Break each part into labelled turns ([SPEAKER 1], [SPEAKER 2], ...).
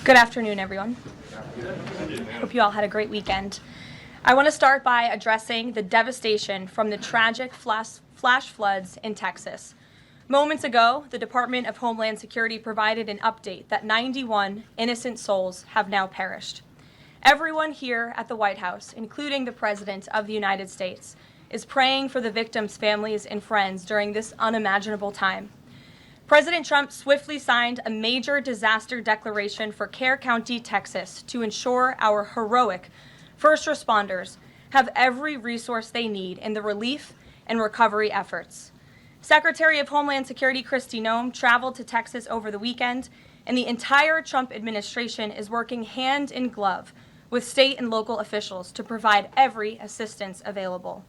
[SPEAKER 1] Good afternoon, everyone. Hope you all had a great weekend. I want to start by addressing the devastation from the tragic flash floods in Texas. Moments ago, the Department of Homeland Security provided an update that 91 innocent souls have now perished. Everyone here at the White House, including the President of the United States, is praying for the victims' families and friends during this unimaginable time. President Trump swiftly signed a major disaster declaration for Kerr County, Texas, to ensure our heroic first responders have every resource they need in the relief and recovery efforts. Secretary of Homeland Security Kristi Noem traveled to Texas over the weekend, and the entire Trump administration is working hand in glove with state and local officials to provide every assistance available.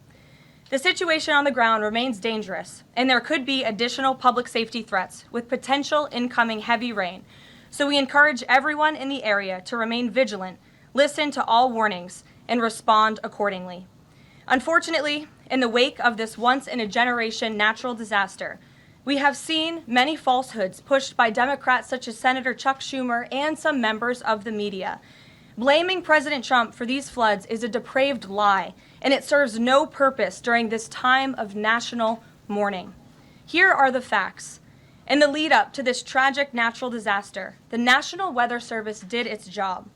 [SPEAKER 1] The situation on the ground remains dangerous, and there could be additional public safety threats with potential incoming heavy rain. So we encourage everyone in the area to remain vigilant, listen to all warnings, and respond accordingly. Unfortunately, in the wake of this once-in-a-generation natural disaster, we have seen many falsehoods pushed by Democrats such as Senator Chuck Schumer and some members of the media. Blaming President Trump for these floods is a depraved lie, and it serves no purpose during this time of national mourning. Here are the facts. In the lead up to this tragic natural disaster, the National Weather Service did its job.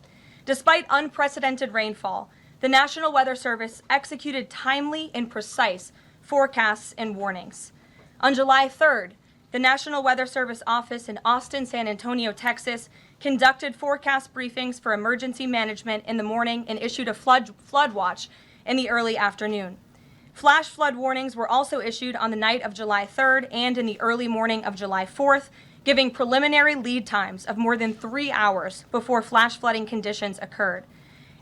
[SPEAKER 1] Despite unprecedented rainfall, the National Weather Service executed timely and precise forecasts and warnings. On July 3rd, the National Weather Service office in Austin, San Antonio, Texas, conducted forecast briefings for emergency management in the morning and issued a flood watch in the early afternoon. Flash flood warnings were also issued on the night of July 3rd and in the early morning of July 4th, giving preliminary lead times of more than 3 hours before flash flooding conditions occurred.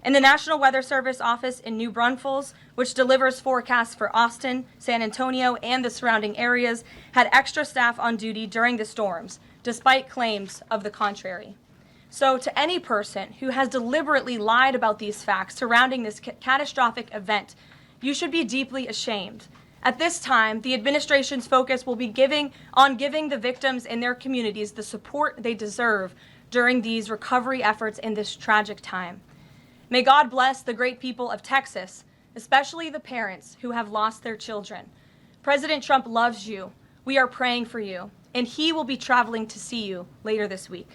[SPEAKER 1] And the National Weather Service office in New Braunfels, which delivers forecasts for Austin, San Antonio, and the surrounding areas, had extra staff on duty during the storms, despite claims of the contrary. So to any person who has deliberately lied about these facts surrounding this catastrophic event, you should be deeply ashamed. At this time, the administration's focus will be on giving the victims and their communities the support they deserve during these recovery efforts in this tragic time. May God bless the great people of Texas, especially the parents who have lost their children. President Trump loves you. We are praying for you, and he will be traveling to see you later this week.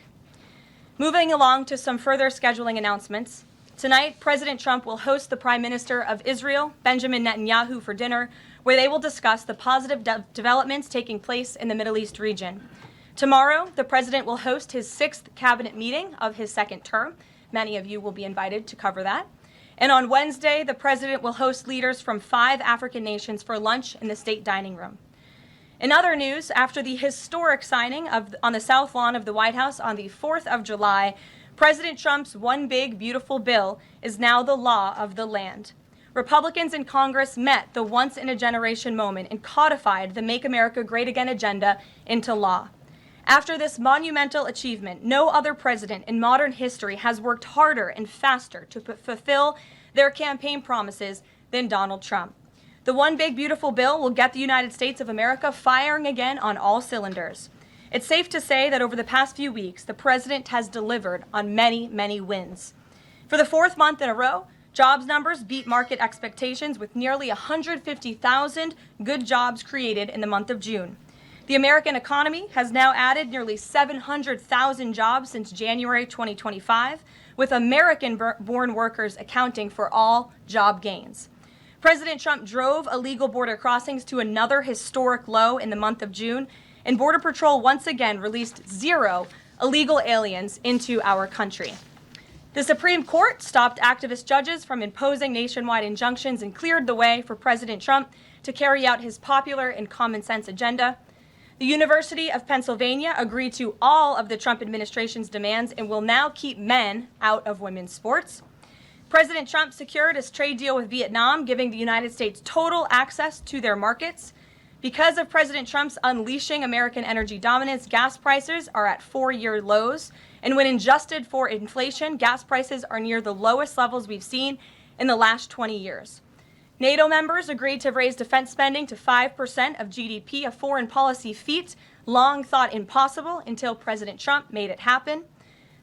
[SPEAKER 1] Moving along to some further scheduling announcements. Tonight, President Trump will host the Prime Minister of Israel, Benjamin Netanyahu, for dinner, where they will discuss the positive developments taking place in the Middle East region. Tomorrow, the President will host his 6th cabinet meeting of his second term. Many of you will be invited to cover that. And on Wednesday, the President will host leaders from 5 African nations for lunch in the state dining room. In other news, after the historic signing on the South Lawn of the White House on the 4th of July, President Trump's One Big Beautiful Bill is now the law of the land. Republicans in Congress met the once-in-a-generation moment and codified the Make America Great Again agenda into law. After this monumental achievement, no other president in modern history has worked harder and faster to fulfill their campaign promises than Donald Trump. The One Big Beautiful Bill will get the United States of America firing again on all cylinders. It's safe to say that over the past few weeks, the president has delivered on many, many wins. For the 4th month in a row, jobs numbers beat market expectations with nearly 150,000 good jobs created in the month of June. The American economy has now added nearly 700,000 jobs since January 2025, with American-born workers accounting for all job gains. President Trump drove illegal border crossings to another historic low in the month of June, and Border Patrol once again released 0 illegal aliens into our country. The Supreme Court stopped activist judges from imposing nationwide injunctions and cleared the way for President Trump to carry out his popular and common sense agenda. The University of Pennsylvania agreed to all of the Trump administration's demands and will now keep men out of women's sports. President Trump secured his trade deal with Vietnam, giving the United States total access to their markets. Because of President Trump's unleashing American energy dominance, gas prices are at 4-year lows. And when adjusted for inflation, gas prices are near the lowest levels we've seen in the last 20 years. NATO members agreed to raise defense spending to 5% of GDP, a foreign policy feat long thought impossible until President Trump made it happen.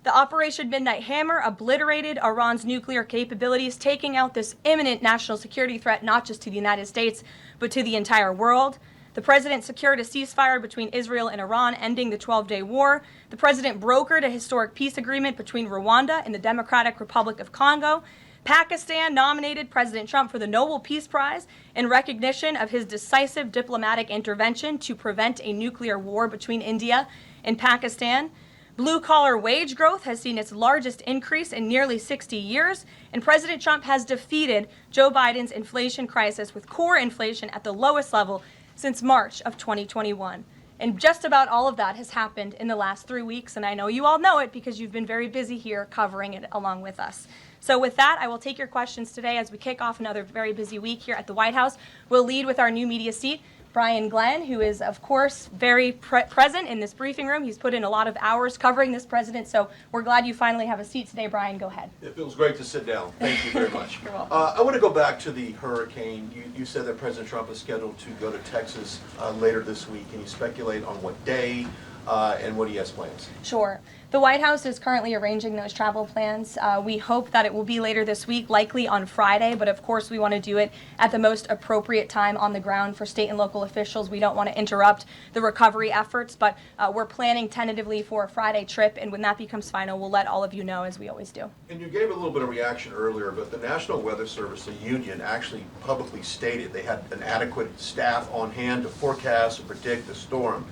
[SPEAKER 1] The Operation Midnight Hammer obliterated Iran's nuclear capabilities, taking out this imminent national security threat not just to the United States, but to the entire world. The president secured a ceasefire between Israel and Iran, ending the 12-day war. The president brokered a historic peace agreement between Rwanda and the Democratic Republic of Congo. Pakistan nominated President Trump for the Nobel Peace Prize in recognition of his decisive diplomatic intervention to prevent a nuclear war between India and Pakistan. Blue-collar wage growth has seen its largest increase in nearly 60 years, and President Trump has defeated Joe Biden's inflation crisis with core inflation at the lowest level since March of 2021. And just about all of that has happened in the last 3 weeks, and I know you all know it because you've been very busy here covering it along with us. So with that, I will take your questions today as we kick off another very busy week here at the White House. We'll lead with our new media seat, Brian Glenn, who is, of course, very present in this briefing room. He's put in a lot of hours covering this president, so we're glad you finally have a seat today. Brian, go ahead.
[SPEAKER 2] It feels great to sit down. Thank you very much.
[SPEAKER 1] You're welcome.
[SPEAKER 2] I want to go back to the hurricane. You said that President Trump is scheduled to go to Texas later this week. Can you speculate on what day and what he has plans?
[SPEAKER 1] Sure. The White House is currently arranging those travel plans. We hope that it will be later this week, likely on Friday, but of course we want to do it at the most appropriate time on the ground for state and local officials. We don't want to interrupt the recovery efforts, but we're planning tentatively for a Friday trip, and when that becomes final, we'll let all of you know, as we always do.
[SPEAKER 2] And you gave a little bit of reaction earlier, but the National Weather Service, the union, actually publicly stated they had an adequate staff on hand to forecast and predict the storm.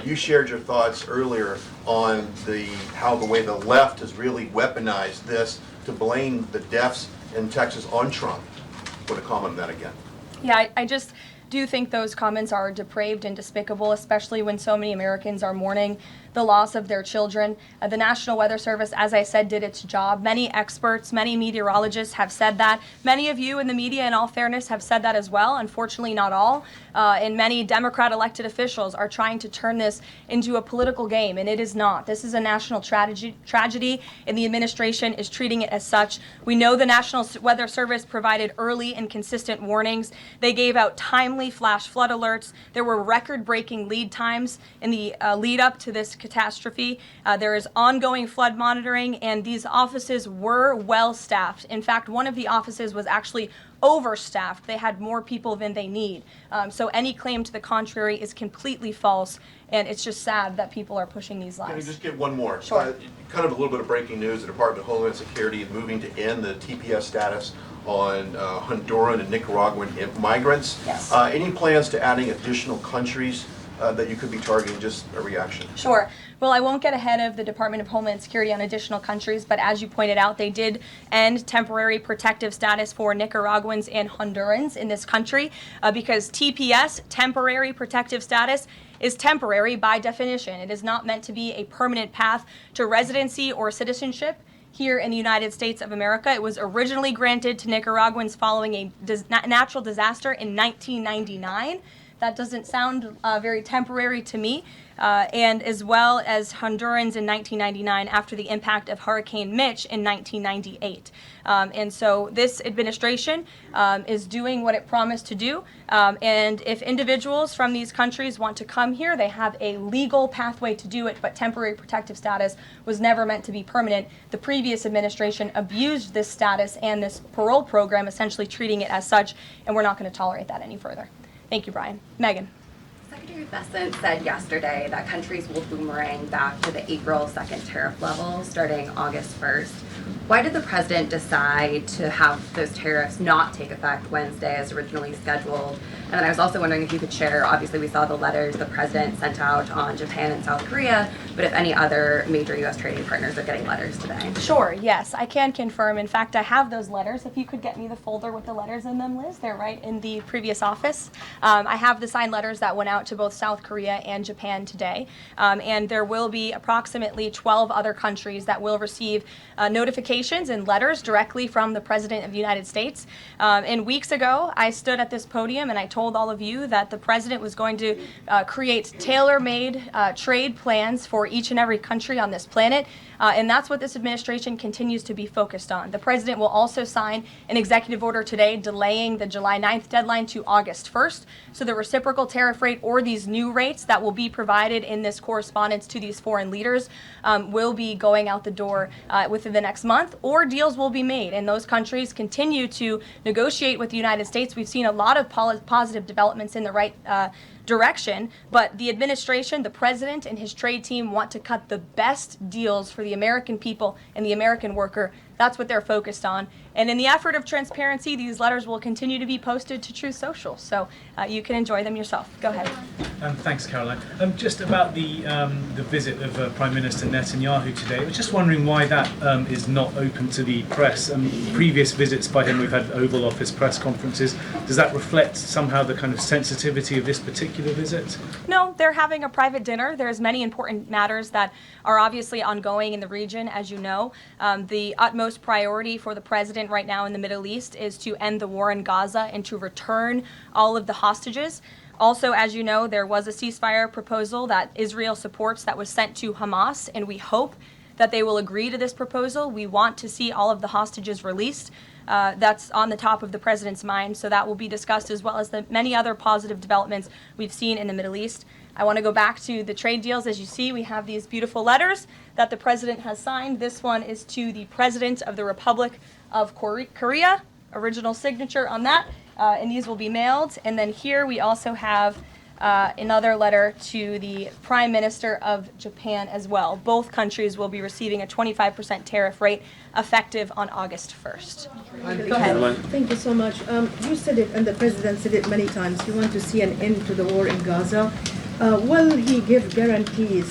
[SPEAKER 2] You shared your thoughts earlier on how the way the left has really weaponized this to blame the deaths in Texas on Trump. Want to comment on that again?
[SPEAKER 1] Yeah, I just do think those comments are depraved and despicable, especially when so many Americans are mourning the loss of their children. The National Weather Service, as I said, did its job. Many experts, many meteorologists have said that. Many of you in the media, in all fairness, have said that as well. Unfortunately, not all. And many Democrat elected officials are trying to turn this into a political game, and it is not. This is a national tragedy, and the administration is treating it as such. We know the National Weather Service provided early and consistent warnings. They gave out timely flash flood alerts. There were record-breaking lead times in the lead up to this catastrophe. There is ongoing flood monitoring, and these offices were well staffed. In fact, one of the offices was actually overstaffed. They had more people than they need. So any claim to the contrary is completely false, and it's just sad that people are pushing these lies.
[SPEAKER 2] Can I just get one more?
[SPEAKER 1] Sure.
[SPEAKER 2] Kind of a little bit of breaking news. The Department of Homeland Security is moving to end the TPS status on Honduran and Nicaraguan migrants.
[SPEAKER 1] Yes.
[SPEAKER 2] Any plans to adding additional countries that you could be targeting? Just a reaction.
[SPEAKER 1] Sure. Well, I won't get ahead of the Department of Homeland Security on additional countries, but as you pointed out, they did end temporary protective status for Nicaraguans and Hondurans in this country because TPS, temporary protective status, is temporary by definition. It is not meant to be a permanent path to residency or citizenship here in the United States of America. It was originally granted to Nicaraguans following a natural disaster in 1999. That doesn't sound very temporary to me. And as well as Hondurans in 1999 after the impact of Hurricane Mitch in 1998. And so this administration is doing what it promised to do. And if individuals from these countries want to come here, they have a legal pathway to do it, but temporary protective status was never meant to be permanent. The previous administration abused this status and this parole program, essentially treating it as such, and we're not going to tolerate that any further. Thank you, Brian. Megan.
[SPEAKER 3] Secretary Bessent said yesterday that countries will boomerang back to the April 2nd tariff level starting August 1st. Why did the president decide to have those tariffs not take effect Wednesday as originally scheduled? And then I was also wondering if you could share, obviously we saw the letters the president sent out on Japan and South Korea, but if any other major U.S. trading partners are getting letters today.
[SPEAKER 1] Sure, yes, I can confirm. In fact, I have those letters. If you could get me the folder with the letters in them, Liz, they're right in the previous office. I have the signed letters that went out to both South Korea and Japan today. And there will be approximately 12 other countries that will receive notifications and letters directly from the President of the United States. And weeks ago, I stood at this podium and I told told all of you that the president was going to create tailor-made trade plans for each and every country on this planet. And that's what this administration continues to be focused on. The president will also sign an executive order today delaying the July 9th deadline to August 1st. So the reciprocal tariff rate or these new rates that will be provided in this correspondence to these foreign leaders will be going out the door within the next month, or deals will be made. And those countries continue to negotiate with the United States. We've seen a lot of positive developments in the right direction, but the administration, the president, and his trade team want to cut the best deals for the American people and the American worker. That's what they're focused on. And in the effort of transparency, these letters will continue to be posted to Truth Social, so you can enjoy them yourself. Go ahead.
[SPEAKER 4] Thanks, Caroline. Just about the visit of Prime Minister Netanyahu today, I was just wondering why that is not open to the press. Previous visits by him, we've had Oval Office press conferences. Does that reflect somehow the kind of sensitivity of this particular visit?
[SPEAKER 1] No, they're having a private dinner. There's many important matters that are obviously ongoing in the region, as you know. The utmost priority for the president right now in the Middle East is to end the war in Gaza and to return all of the hostages. Also, as you know, there was a ceasefire proposal that Israel supports that was sent to Hamas, and we hope that they will agree to this proposal. We want to see all of the hostages released. That's on the top of the president's mind, so that will be discussed, as well as the many other positive developments we've seen in the Middle East. I want to go back to the trade deals. As you see, we have these beautiful letters that the president has signed. This one is to the President of the Republic of Korea, original signature on that, and these will be mailed. And then here we also have another letter to the Prime Minister of Japan as well. Both countries will be receiving a 25% tariff rate effective on August 1st. Go ahead.
[SPEAKER 5] Thank you so much. You said it, and the President said it many times, you want to see an end to the war in Gaza. Will he give guarantees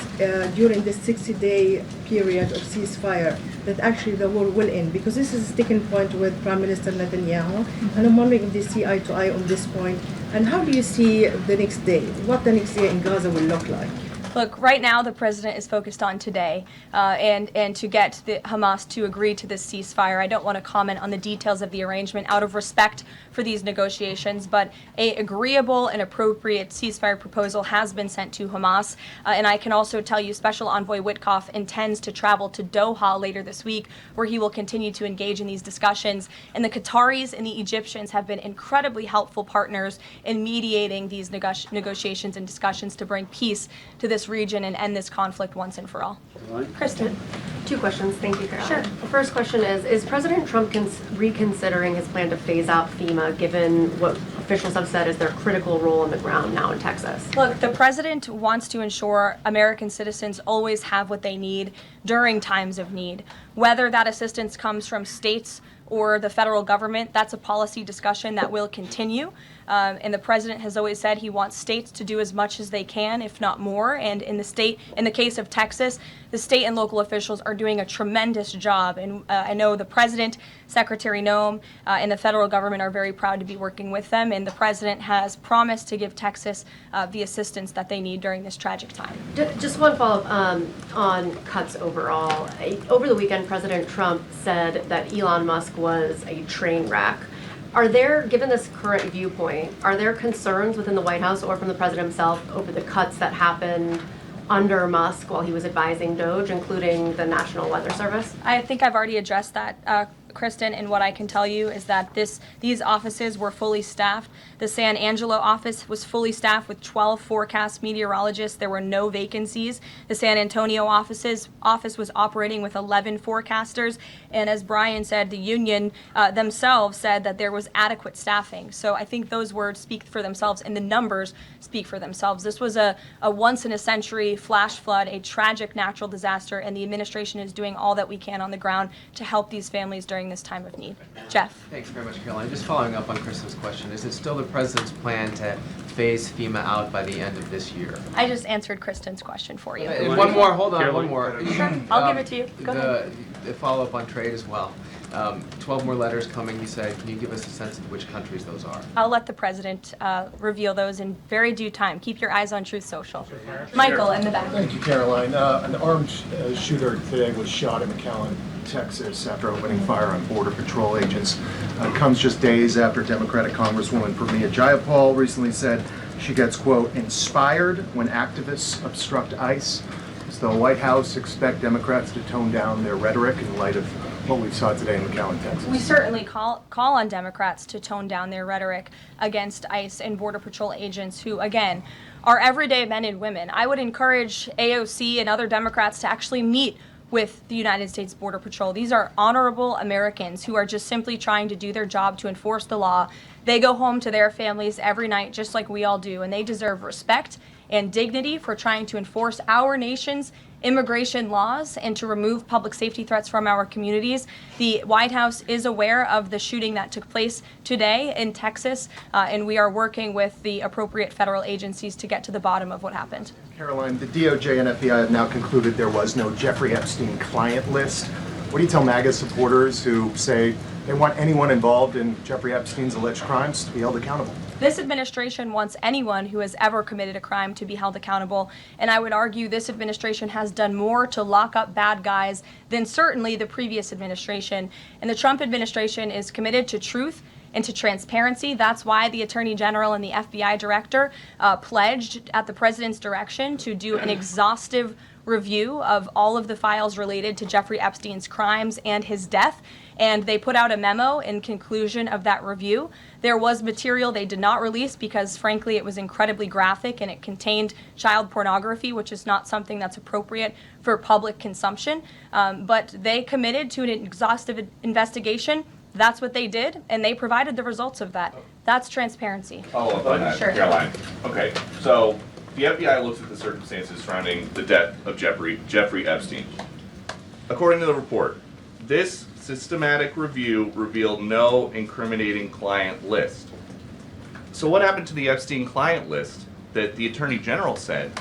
[SPEAKER 5] during this 60-day period of ceasefire that actually the war will end? Because this is a sticking point with Prime Minister Netanyahu, and I'm wondering if they see eye to eye on this point. And how do you see the next day? What the next day in Gaza will look like?
[SPEAKER 1] Look, right now the president is focused on today and to get the Hamas to agree to this ceasefire. I don't want to comment on the details of the arrangement out of respect for these negotiations, but a agreeable and appropriate ceasefire proposal has been sent to Hamas. And I can also tell you Special Envoy Witkoff intends to travel to Doha later this week, where he will continue to engage in these discussions. And the Qataris and the Egyptians have been incredibly helpful partners in mediating these negotiations and discussions to bring peace to this region and end this conflict once and for all. Kristen.
[SPEAKER 6] Two questions. Thank you, Caroline.
[SPEAKER 1] Sure.
[SPEAKER 6] The first question is President Trump reconsidering his plan to phase out FEMA, given what officials have said is their critical role on the ground now in Texas?
[SPEAKER 1] Look, the president wants to ensure American citizens always have what they need during times of need. Whether that assistance comes from states or the federal government, that's a policy discussion that will continue. And the president has always said he wants states to do as much as they can, if not more. And in the case of Texas, the state and local officials are doing a tremendous job. And I know the president, Secretary Noem, and the federal government are very proud to be working with them. And the president has promised to give Texas the assistance that they need during this tragic time.
[SPEAKER 6] Just one follow-up on cuts overall. Over the weekend, President Trump said that Elon Musk was a train wreck. Are there, given this current viewpoint, are there concerns within the White House or from the president himself over the cuts that happened under Musk while he was advising DOGE, including the National Weather Service?
[SPEAKER 1] I think I've already addressed that, Kristen, and what I can tell you is that these offices were fully staffed. The San Angelo office was fully staffed with 12 forecast meteorologists. There were no vacancies. The San Antonio office was operating with 11 forecasters, and as Brian said, the union themselves said that there was adequate staffing. So I think those words speak for themselves, and the numbers speak for themselves. This was a once-in-a-century flash flood, a tragic natural disaster, and the administration is doing all that we can on the ground to help these families during this time of need. Jeff.
[SPEAKER 7] Thanks very much, Caroline. Just following up on Kristen's question, is it still the president's plan to phase FEMA out by the end of this year?
[SPEAKER 1] I just answered Kristen's question for you.
[SPEAKER 7] One more, hold on, one more.
[SPEAKER 1] Sure, I'll give it to you. Go ahead.
[SPEAKER 7] The follow-up on trade as well. 12 more letters coming, you said. Can you give us a sense of which countries those are?
[SPEAKER 1] I'll let the president reveal those in very due time. Keep your eyes on Truth Social. Michael in the back.
[SPEAKER 8] Thank you, Caroline. An armed shooter today was shot in McAllen. Texas after opening fire on Border Patrol agents. Comes just days after Democratic Congresswoman Pramila Jayapal recently said she gets, quote, inspired when activists obstruct ICE. Does the White House expect Democrats to tone down their rhetoric in light of what we saw today in McAllen, Texas?
[SPEAKER 1] We certainly call on Democrats to tone down their rhetoric against ICE and Border Patrol agents who, again, are everyday men and women. I would encourage AOC and other Democrats to actually meet with the United States Border Patrol. These are honorable Americans who are just simply trying to do their job to enforce the law. They go home to their families every night just like we all do, and they deserve respect and dignity for trying to enforce our nation's immigration laws and to remove public safety threats from our communities. The White House is aware of the shooting that took place today in Texas, and we are working with the appropriate federal agencies to get to the bottom of what happened.
[SPEAKER 8] Karoline, the DOJ and FBI have now concluded there was no Jeffrey Epstein client list. What do you tell MAGA supporters who say they want anyone involved in Jeffrey Epstein's alleged crimes to be held accountable?
[SPEAKER 1] This administration wants anyone who has ever committed a crime to be held accountable, and I would argue this administration has done more to lock up bad guys than certainly the previous administration. And the Trump administration is committed to truth and to transparency. That's why the Attorney General and the FBI Director pledged at the President's direction to do an exhaustive review of all of the files related to Jeffrey Epstein's crimes and his death. And they put out a memo in conclusion of that review. There was material they did not release because, frankly, it was incredibly graphic and it contained child pornography, which is not something that's appropriate for public consumption. But they committed to an exhaustive investigation. That's what they did, and they provided the results of that. That's transparency.
[SPEAKER 9] Follow up on that,
[SPEAKER 1] Sure.
[SPEAKER 9] Caroline. Okay, so the FBI looks at the circumstances surrounding the death of Jeffrey Epstein. According to the report, this systematic review revealed no incriminating client list. So what happened to the Epstein client list that the Attorney General said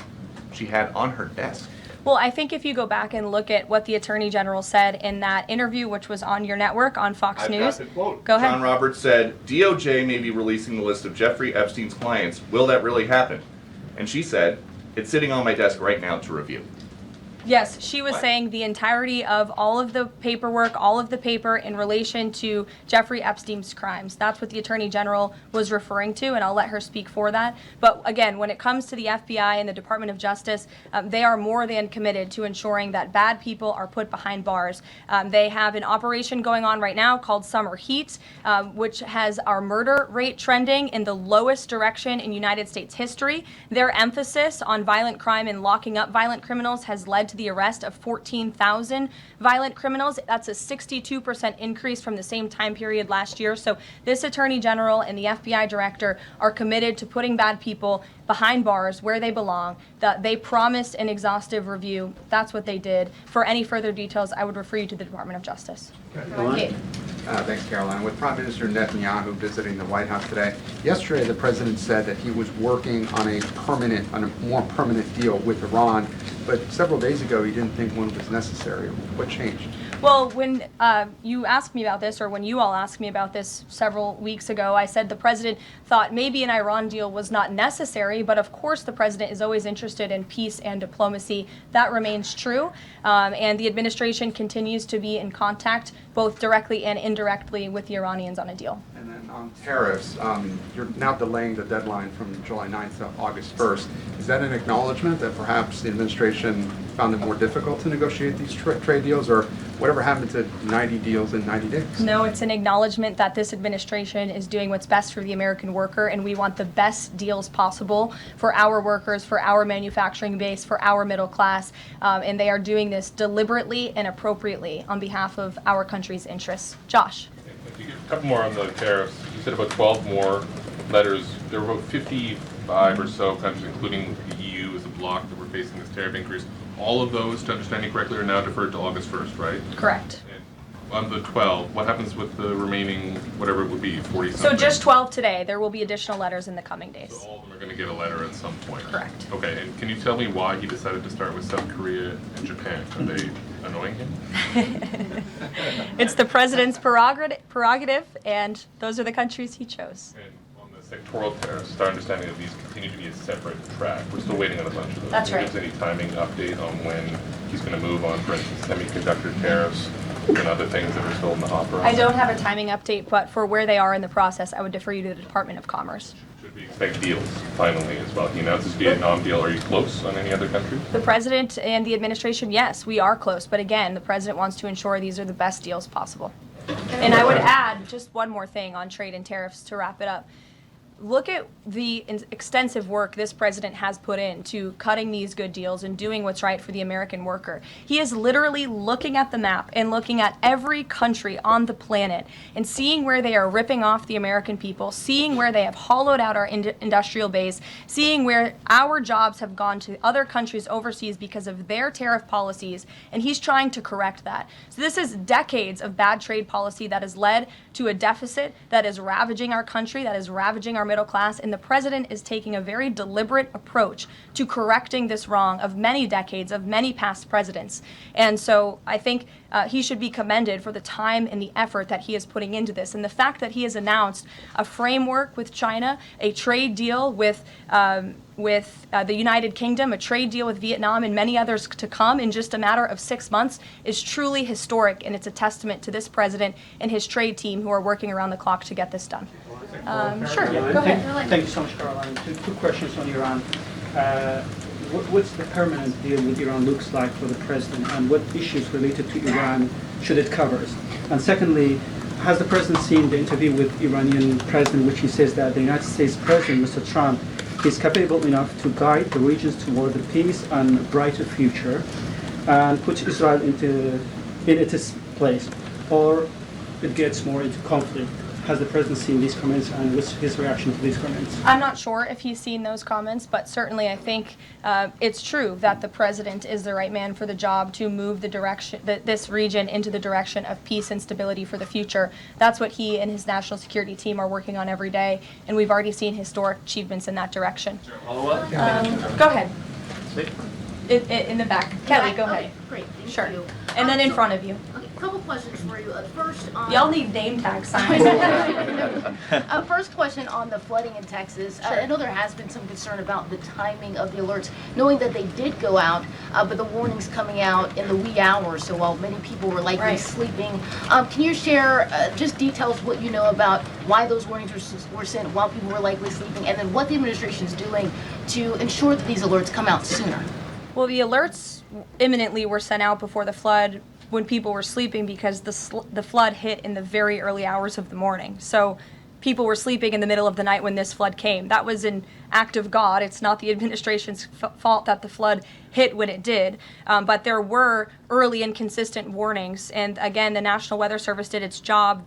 [SPEAKER 9] she had on her desk?
[SPEAKER 1] Well, I think if you go back and look at what the Attorney General said in that interview, which was on your network on Fox News.
[SPEAKER 9] I've got the quote.
[SPEAKER 1] Go ahead.
[SPEAKER 9] John Roberts said, DOJ may be releasing the list of Jeffrey Epstein's clients. Will that really happen? And she said, it's sitting on my desk right now to review.
[SPEAKER 1] Yes, she was
[SPEAKER 9] What?
[SPEAKER 1] saying the entirety of all of the paperwork, all of the paper in relation to Jeffrey Epstein's crimes. That's what the Attorney General was referring to, and I'll let her speak for that. But again, when it comes to the FBI and the Department of Justice, they are more than committed to ensuring that bad people are put behind bars. They have an operation going on right now called Summer Heat, which has our murder rate trending in the lowest direction in United States history. Their emphasis on violent crime and locking up violent criminals has led to the arrest of 14,000 violent criminals. That's a 62% increase from the same time period last year. So this Attorney General and the FBI Director are committed to putting bad people behind bars where they belong. They promised an exhaustive review. That's what they did. For any further details, I would refer you to the Department of Justice.
[SPEAKER 6] Okay.
[SPEAKER 10] Thanks, Caroline. With Prime Minister Netanyahu visiting the White House today, yesterday the president said that he was working on a more permanent deal with Iran, but several days ago he didn't think one was necessary. What changed?
[SPEAKER 1] Well, when you asked me about this, or when you all asked me about this several weeks ago, I said the president thought maybe an Iran deal was not necessary, but of course the president is always interested in peace and diplomacy. That remains true, and the administration continues to be in contact, both directly and indirectly, with the Iranians on a deal.
[SPEAKER 10] And then on tariffs, you're now delaying the deadline from July 9th to August 1st. Is that an acknowledgement that perhaps the administration found it more difficult to negotiate these trade deals, or whatever happened to 90 deals in 90 days?
[SPEAKER 1] No, it's an acknowledgement that this administration is doing what's best for the American worker, and we want the best deals possible for our workers, for our manufacturing base, for our middle class, and they are doing this deliberately and appropriately on behalf of our country's interests. Josh.
[SPEAKER 11] A couple more on the tariffs. You said about 12 more letters. There were about 55 or so countries, including the EU as a bloc, that were facing this tariff increase. All of those, to understand you correctly, are now deferred to August 1st, right?
[SPEAKER 1] Correct.
[SPEAKER 11] And on the 12, what happens with the remaining, whatever it would be, 40 something?
[SPEAKER 1] So just 12 today. There will be additional letters in the coming days.
[SPEAKER 11] So all of them are going to get a letter at some point?
[SPEAKER 1] Correct.
[SPEAKER 11] Okay, and can you tell me why he decided to start with South Korea and Japan? Are they annoying him?
[SPEAKER 1] It's the president's prerogative, and those are the countries he chose.
[SPEAKER 11] And on the sectoral tariffs, it's our understanding that these continue to be a separate track. We're still waiting on a bunch of those.
[SPEAKER 1] That's right.
[SPEAKER 11] Is there any timing update on when he's going to move on, for instance, semiconductor tariffs and other things that are still in the hopper?
[SPEAKER 1] I don't have a timing update, but for where they are in the process, I would defer you to the Department of Commerce.
[SPEAKER 11] Should we expect deals finally as well? He announced this Vietnam deal. Are you close on any other countries?
[SPEAKER 1] The president and the administration, yes, we are close. But again, the president wants to ensure these are the best deals possible. And I would add just one more thing on trade and tariffs to wrap it up. Look at the extensive work this president has put into cutting these good deals and doing what's right for the American worker. He is literally looking at the map and looking at every country on the planet and seeing where they are ripping off the American people, seeing where they have hollowed out our industrial base, seeing where our jobs have gone to other countries overseas because of their tariff policies, and he's trying to correct that. So this is decades of bad trade policy that has led to a deficit that is ravaging our country, that is ravaging our middle class, and the president is taking a very deliberate approach to correcting this wrong of many decades, of many past presidents. And so I think he should be commended for the time and the effort that he is putting into this. And the fact that he has announced a framework with China, a trade deal with the United Kingdom, a trade deal with Vietnam, and many others to come in just a matter of 6 months is truly historic, and it's a testament to this president and his trade team who are working around the clock to get this done. Sure, go ahead.
[SPEAKER 12] Thank you so much, Caroline. Two questions on Iran. What's the permanent deal with Iran looks like for the president, and what issues related to Iran should it cover? And secondly, has the president seen the interview with Iranian president, which he says that the United States president, Mr. Trump, is capable enough to guide the regions toward a peace and a brighter future, and put Israel in its place, or it gets more into conflict? Has the president seen these comments, and what's his reaction to these comments?
[SPEAKER 1] I'm not sure if he's seen those comments, but certainly I think it's true that the president is the right man for the job to move the direction, this region into the direction of peace and stability for the future. That's what he and his national security team are working on every day, and we've already seen historic achievements in that direction. Go ahead. In the back. Kelly, go ahead.
[SPEAKER 13] Great, thank
[SPEAKER 1] Sure.
[SPEAKER 13] you.
[SPEAKER 1] And then in front of you.
[SPEAKER 13] Okay, a couple questions for you. First, on...
[SPEAKER 1] Y'all need name tag signs.
[SPEAKER 13] First question on the flooding in Texas. I know there has been some concern about the timing of the alerts, knowing that they did go out, but the warnings coming out in the wee hours, so while many people were likely sleeping. Can you share just details what you know about why those warnings were sent while people were likely sleeping, and then what the administration is doing to ensure that these alerts come out sooner?
[SPEAKER 1] Well, the alerts imminently were sent out before the flood when people were sleeping because the flood hit in the very early hours of the morning. So people were sleeping in the middle of the night when this flood came. That was an act of God. It's not the administration's fault that the flood hit when it did. But there were early and consistent warnings. And again, the National Weather Service did its job.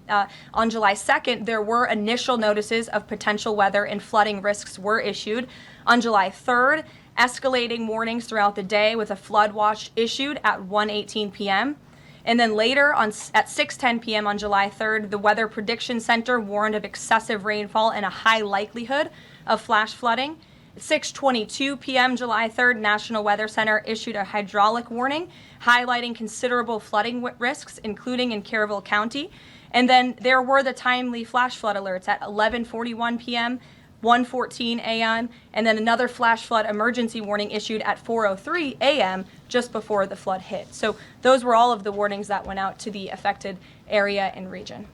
[SPEAKER 1] On July 2nd, there were initial notices of potential weather and flooding risks were issued. On July 3rd, escalating warnings throughout the day with a flood watch issued at 1:18 p.m. And then later at 6:10 p.m. on July 3rd, the Weather Prediction Center warned of excessive rainfall and a high likelihood of flash flooding. At 6:22 p.m. July 3rd, National Weather Center issued a hydraulic warning highlighting considerable flooding risks, including in Caryville County. And then there were the timely flash flood alerts at 11:41 p.m., 1:14 a.m., and then another flash flood emergency warning issued at 4:03 a.m. just before the flood hit. So those were all of the warnings that went out to the affected area and region.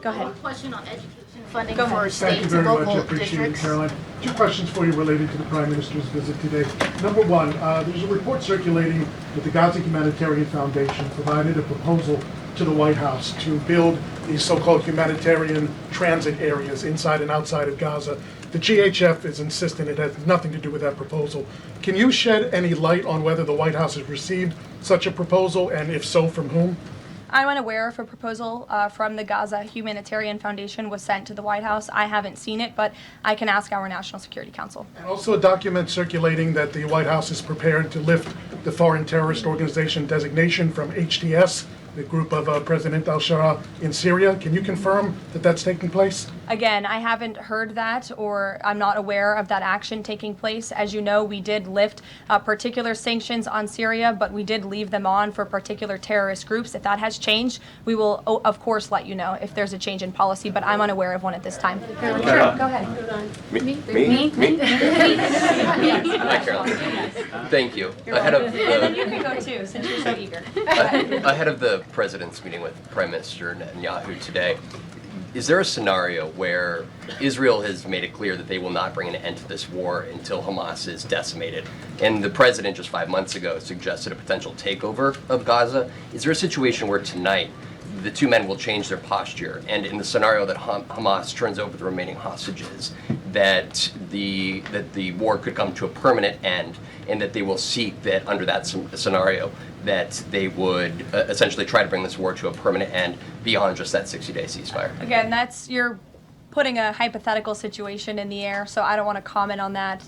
[SPEAKER 1] Go ahead.
[SPEAKER 13] One question on education funding
[SPEAKER 1] Go
[SPEAKER 13] for
[SPEAKER 1] ahead.
[SPEAKER 14] Thank you
[SPEAKER 13] states and
[SPEAKER 14] very much. I
[SPEAKER 13] local
[SPEAKER 14] appreciate it,
[SPEAKER 13] districts.
[SPEAKER 14] Caroline. Two questions for you related to the Prime Minister's visit today. Number one, there's a report circulating that the Gaza Humanitarian Foundation provided a proposal to the White House to build these so-called humanitarian transit areas inside and outside of Gaza. The GHF is insistent it has nothing to do with that proposal. Can you shed any light on whether the White House has received such a proposal, and if so, from whom?
[SPEAKER 1] I'm unaware if a proposal from the Gaza Humanitarian Foundation was sent to the White House. I haven't seen it, but I can ask our National Security Council.
[SPEAKER 14] And also a document circulating that the White House is prepared to lift the Foreign Terrorist Organization designation from HTS, the group of President al-Shara in Syria. Can you confirm that that's taking place?
[SPEAKER 1] Again, I haven't heard that, or I'm not aware of that action taking place. As you know, we did lift particular sanctions on Syria, but we did leave them on for particular terrorist groups. If that has changed, we will, of course, let you know if there's a change in policy, but I'm unaware of one at this time. Sure, go ahead.
[SPEAKER 15] Me? Hi, Caroline. Thank you. Ahead of
[SPEAKER 1] And then you can go too, since you're so eager.
[SPEAKER 15] ahead of the president's meeting with Prime Minister Netanyahu today, is there a scenario where Israel has made it clear that they will not bring an end to this war until Hamas is decimated? And the president just 5 months ago suggested a potential takeover of Gaza. Is there a situation where tonight the two men will change their posture, and in the scenario that Hamas turns over the remaining hostages, that the war could come to a permanent end, and that they will seek that under that scenario that they would essentially try to bring this war to a permanent end beyond just that 60-day ceasefire?
[SPEAKER 1] Again, you're putting a hypothetical situation in the air, so I don't want to comment on that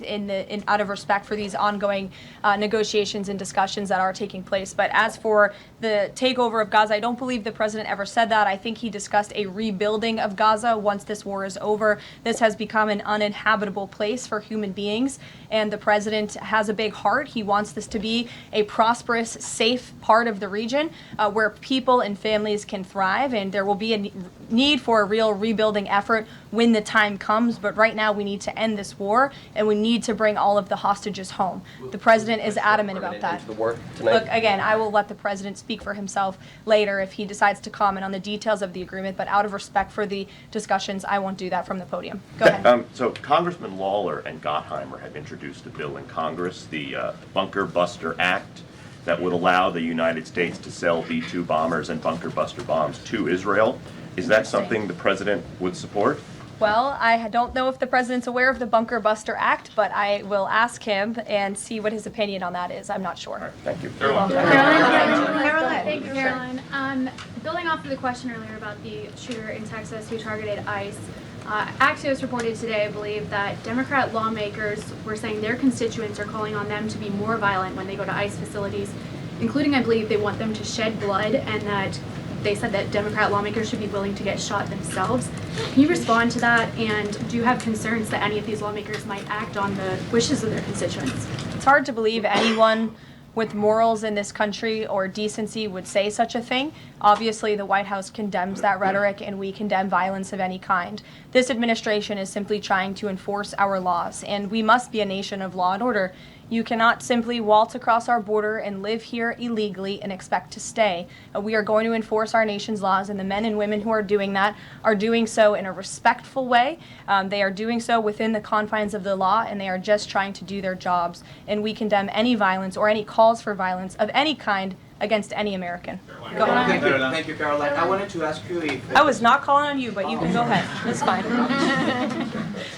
[SPEAKER 1] out of respect for these ongoing negotiations and discussions that are taking place. But as for the takeover of Gaza, I don't believe the president ever said that. I think he discussed a rebuilding of Gaza once this war is over. This has become an uninhabitable place for human beings, and the president has a big heart. He wants this to be a prosperous, safe part of the region where people and families can thrive, and there will be a need for a real rebuilding effort when the time comes. But right now we need to end this war, and we need to bring all of the hostages home. The president is adamant about that.
[SPEAKER 15] The war tonight?
[SPEAKER 1] Look, again, I will let the president speak for himself later if he decides to comment on the details of the agreement, but out of respect for the discussions, I won't do that from the podium. Go ahead.
[SPEAKER 16] So Congressman Lawler and Gottheimer have introduced a bill in Congress, the Bunker Buster Act, that would allow the United States to sell B-2 bombers and bunker buster bombs to Israel. Is that something the president would support?
[SPEAKER 1] Well, I don't know if the president's aware of the Bunker Buster Act, but I will ask him and see what his opinion on that is. I'm not sure.
[SPEAKER 16] Right, thank you.
[SPEAKER 1] Caroline.
[SPEAKER 17] Thank you, Caroline. Building off of the question earlier about the shooter in Texas who targeted ICE, Axios reported today, I believe, that Democrat lawmakers were saying their constituents are calling on them to be more violent when they go to ICE facilities, including, I believe, they want them to shed blood, and that they said that Democrat lawmakers should be willing to get shot themselves. Can you respond to that, and do you have concerns that any of these lawmakers might act on the wishes of their constituents?
[SPEAKER 1] It's hard to believe anyone with morals in this country or decency would say such a thing. Obviously, the White House condemns that rhetoric, and we condemn violence of any kind. This administration is simply trying to enforce our laws, and we must be a nation of law and order. You cannot simply waltz across our border and live here illegally and expect to stay. We are going to enforce our nation's laws, and the men and women who are doing that are doing so in a respectful way. They are doing so within the confines of the law, and they are just trying to do their jobs. And we condemn any violence or any calls for violence of any kind against any American. Go ahead.
[SPEAKER 18] Thank you, Caroline. I wanted to ask you if...
[SPEAKER 1] I was not calling on you, but you can go ahead. That's fine.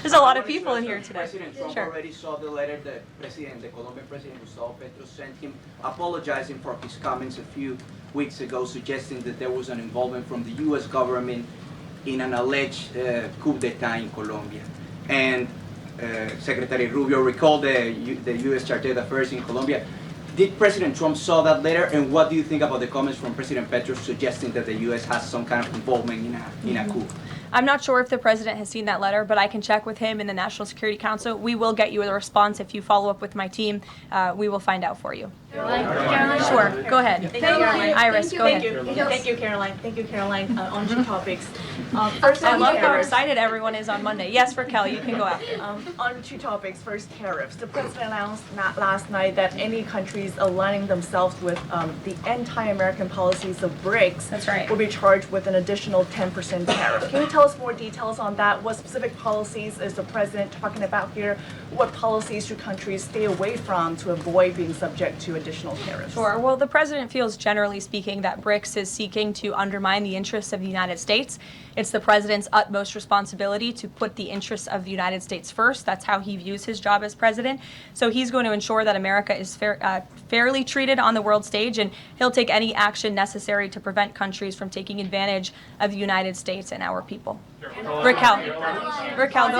[SPEAKER 1] There's a lot of people in here today.
[SPEAKER 18] President Trump already saw the letter that the Colombian president Gustavo Petro sent him, apologizing for his comments a few weeks ago, suggesting that there was an involvement from the U.S. government in an alleged coup d'etat in Colombia. And Secretary Rubio recalled the U.S. Chargé d'Affaires in Colombia. Did President Trump saw that letter, and what do you think about the comments from President Petro suggesting that the U.S. has some kind of involvement in a coup?
[SPEAKER 1] I'm not sure if the president has seen that letter, but I can check with him in the National Security Council. We will get you a response if you follow up with my team. We will find out for you.
[SPEAKER 17] Caroline.
[SPEAKER 1] Sure, go ahead. Iris, go ahead.
[SPEAKER 19] Thank you, Caroline. Thank you, Caroline. On two topics.
[SPEAKER 1] First, I love how excited everyone is on Monday. Yes, Raquel, you can go out.
[SPEAKER 19] On two topics. First, tariffs. The president announced last night that any countries aligning themselves with the anti-American policies of BRICS
[SPEAKER 1] That's right.
[SPEAKER 19] will be charged with an additional 10% tariff. Can you tell us more details on that? What specific policies is the president talking about here? What policies should countries stay away from to avoid being subject to additional tariffs?
[SPEAKER 1] Sure. Well, the president feels, generally speaking, that BRICS is seeking to undermine the interests of the United States. It's the president's utmost responsibility to put the interests of the United States first. That's how he views his job as president. So he's going to ensure that America is fairly treated on the world stage, and he'll take any action necessary to prevent countries from taking advantage of the United States and our people. Raquel, go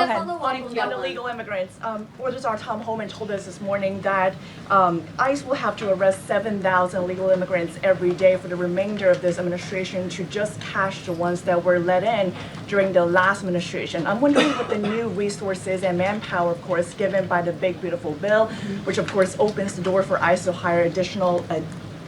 [SPEAKER 1] ahead.
[SPEAKER 19] On illegal immigrants, Reuters' Tom Homan told us this morning that ICE will have have to arrest 7,000 illegal immigrants every day for the remainder of this administration to just catch the ones that were let in during the last administration. I'm wondering what the new resources and manpower, of course, given by the Big Beautiful Bill, which of course opens the door for ICE to hire additional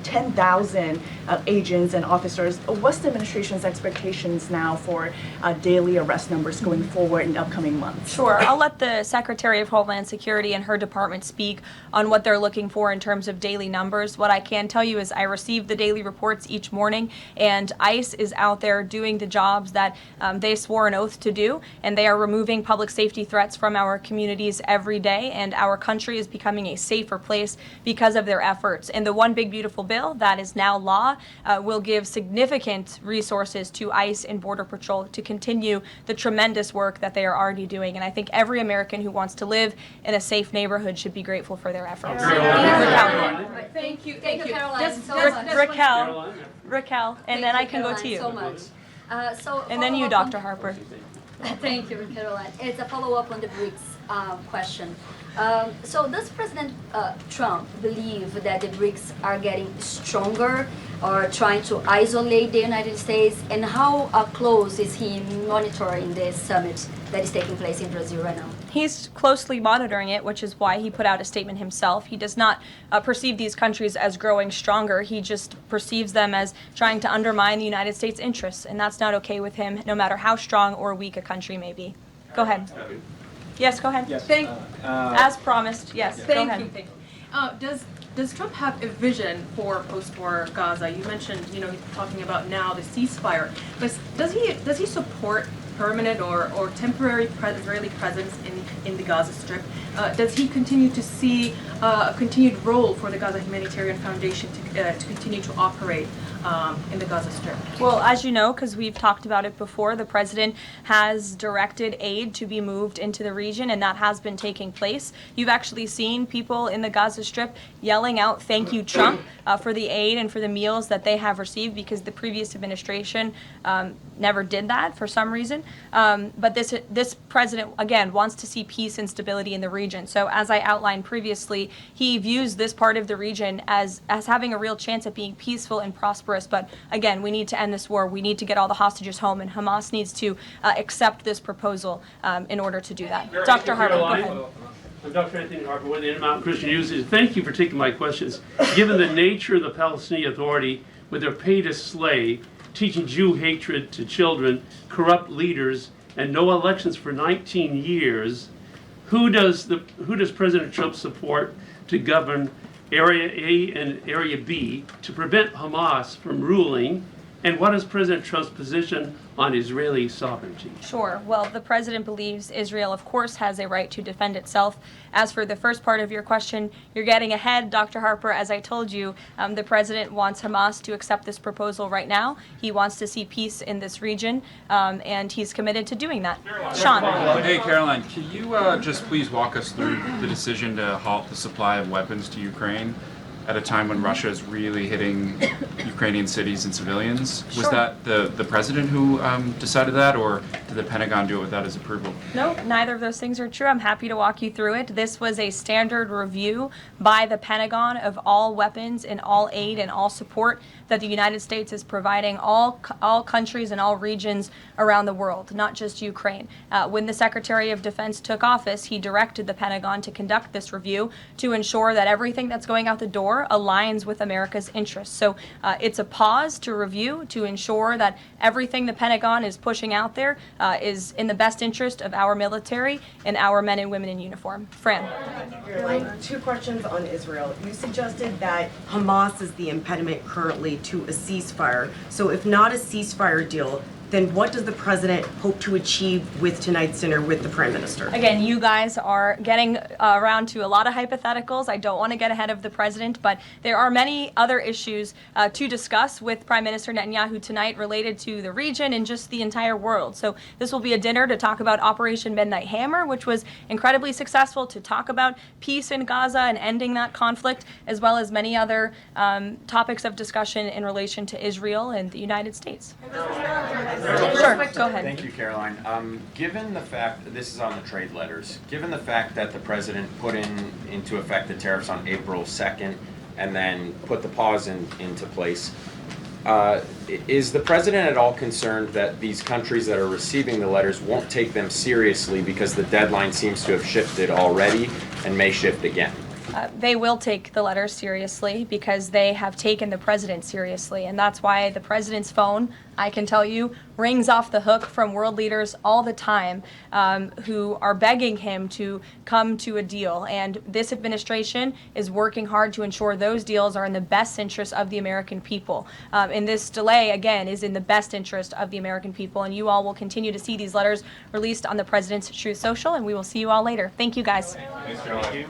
[SPEAKER 19] 10,000 agents and officers. What's the administration's expectations now for daily arrest numbers going forward in upcoming months?
[SPEAKER 1] Sure. I'll let the Secretary of Homeland Security and her department speak on what they're looking for in terms of daily numbers. What I can tell you is I receive the daily reports each morning, and ICE is out there doing the jobs that they swore an oath to do, and they are removing public safety threats from our communities every day, and our country is becoming a safer place because of their efforts. And the One Big Beautiful Bill that is now law will give significant resources to ICE and Border Patrol to continue the tremendous work that they are already doing. And I think every American who wants to live in a safe neighborhood should be grateful for their efforts.
[SPEAKER 20] Thank you, Karoline,
[SPEAKER 1] Just
[SPEAKER 20] so much.
[SPEAKER 1] Raquel, and then I can go to you.
[SPEAKER 20] So much.
[SPEAKER 1] And then you, Dr. Harper.
[SPEAKER 20] Thank you, Karoline. It's a follow-up on the BRICS question. So does President Trump believe that the BRICS are getting stronger or trying to isolate the United States? And how close is he monitoring this summit that is taking place in Brazil right now?
[SPEAKER 1] He's closely monitoring it, which is why he put out a statement himself. He does not perceive these countries as growing stronger. He just perceives them as trying to undermine the United States' interests, and that's not okay with him, no matter how strong or weak a country may be. Go ahead. Yes, go ahead.
[SPEAKER 21] Yes.
[SPEAKER 1] As promised, yes, go ahead.
[SPEAKER 21] Thank you. Does Trump have a vision for post-war Gaza? You mentioned, he's talking about now the ceasefire, but does he support permanent or temporary Israeli presence in the Gaza Strip? Does he continue to see a continued role for the Gaza Humanitarian Foundation to continue to operate in the Gaza Strip?
[SPEAKER 1] Well, as you know, because we've talked about it before, the president has directed aid to be moved into the region, and that has been taking place. You've actually seen people in the Gaza Strip yelling out, "Thank you, Trump," for the aid and for the meals that they have received, because the previous administration never did that for some reason. But this president, again, wants to see peace and stability in the region. So as I outlined previously, he views this part of the region as having a real chance at being peaceful and prosperous. But again, we need to end this war. We need to get all the hostages home, and Hamas needs to accept this proposal in order to do that. Dr. Harper, go ahead.
[SPEAKER 22] I'm Dr. Anthony Harper with the Intermountain Christian News. Thank you for taking my questions. Given the nature of the Palestinian Authority, with their pay to slay, teaching Jew hatred to children, corrupt leaders, and no elections for 19 years, who does President Trump support to govern Area A and Area B to prevent Hamas from ruling? And what is President Trump's position on Israeli sovereignty?
[SPEAKER 1] Sure. Well, the president believes Israel, of course, has a right to defend itself. As for the first part of your question, you're getting ahead, Dr. Harper. As I told you, the president wants Hamas to accept this proposal right now. He wants to see peace in this region, and he's committed to doing that. Sean.
[SPEAKER 23] Hey, Caroline, can you just please walk us through the decision to halt the supply of weapons to Ukraine at a time when Russia is really hitting Ukrainian cities and civilians? Was that the president who decided that, or did the Pentagon do it without his approval?
[SPEAKER 1] No, neither of those things are true. I'm happy to walk you through it. This was a standard review by the Pentagon of all weapons and all aid and all support that the United States is providing all countries and all regions around the world, not just Ukraine. When the Secretary of Defense took office, he directed the Pentagon to conduct this review to ensure that everything that's going out the door aligns with America's interests. So it's a pause to review to ensure that everything the Pentagon is pushing out there is in the best interest of our military and our men and women in uniform. Fran.
[SPEAKER 24] Two questions on Israel. You suggested that Hamas is the impediment currently to a ceasefire. So if not a ceasefire deal, then what does the president hope to achieve with tonight's dinner with the prime minister?
[SPEAKER 1] Again, you guys are getting around to a lot of hypotheticals. I don't want to get ahead of the president, but there are many other issues to discuss with Prime Minister Netanyahu tonight related to the region and just the entire world. So this will be a dinner to talk about Operation Midnight Hammer, which was incredibly successful, to talk about peace in Gaza and ending that conflict, as well as many other topics of discussion in relation to Israel and the United States. Sure, go ahead.
[SPEAKER 25] Thank you, Caroline. Given the fact, this is on the trade letters, given the fact that the president put into effect the tariffs on April 2nd, and then put the pause into place. Is the president at all concerned that these countries that are receiving the letters won't take them seriously because the deadline seems to have shifted already and may shift again?
[SPEAKER 1] They will take the letters seriously because they have taken the president seriously. And that's why the president's phone, I can tell you, rings off the hook from world leaders all the time who are begging him to come to a deal. And this administration is working hard to ensure those deals are in the best interest of the American people. And this delay, again, is in the best interest of the American people. And you all will continue to see these letters released on the president's Truth Social. And we will see you all later. Thank you, guys.
[SPEAKER 9] Thanks, Caroline.